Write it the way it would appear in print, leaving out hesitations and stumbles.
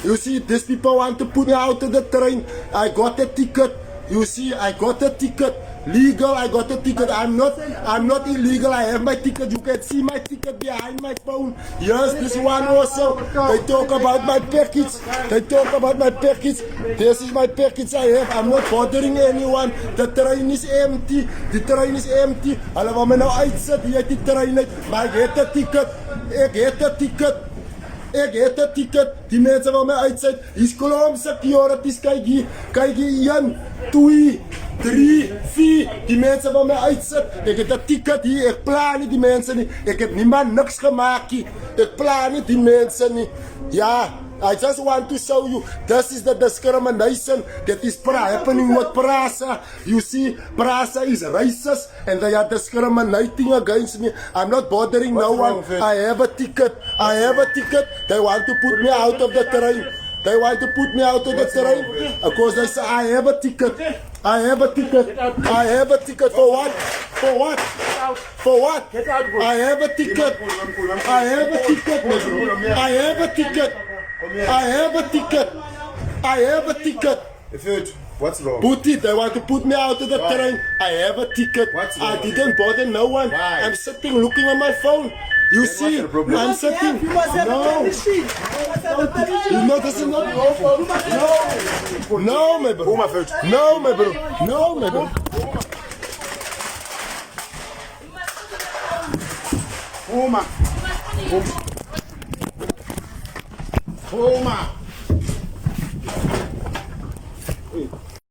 You see, these people want to put me out of the train. I got a ticket. You see, I got a ticket. Legal, I got a ticket. I'm not illegal. I have my ticket. You can see my ticket behind my phone. Yes, this one also. They talk about my package. They talk about my package. This is my package I have. I'm not bothering anyone. The train is empty. The train is empty. Hulle wil my nou uitsit hier uit die trein uit. Maar ek het 'n ticket. Ek het 'n ticket. Ek het 'n ticket. Die mense wil my uitsit. Hier's kolom securities. Kyk hier. Kyk hier. 1, 2, 3, 4. Die mense wil my uitsit. Ek het 'n ticket hier. Ek pla nie die mense nie. Ek het niemand niks gemaak nie. Ek pla nie die mense nie. Ja. I just want to show you, this is the discrimination that is happening with PRASA. You see, PRASA is racist and they are discriminating against me. I'm not bothering no one. I have a ticket. I have a ticket. They want to put me out of the train. They want to put me out of the train because they say I have a ticket. I have a ticket. I have a ticket for what? For what? For what? I have a ticket. I have a ticket. I have a ticket. I have a ticket. I have a ticket. What's wrong? Put it. They want to put me out of the train. I have a ticket. What's wrong? I didn't bother no one. Why? I'm sitting looking on my phone. You see, what's the problem? I'm sitting. You must have No. a machine. You must have a machine. You know this is not your phone. No. No, my bro. No, my bro. No, my bro. Fuma. Fuma.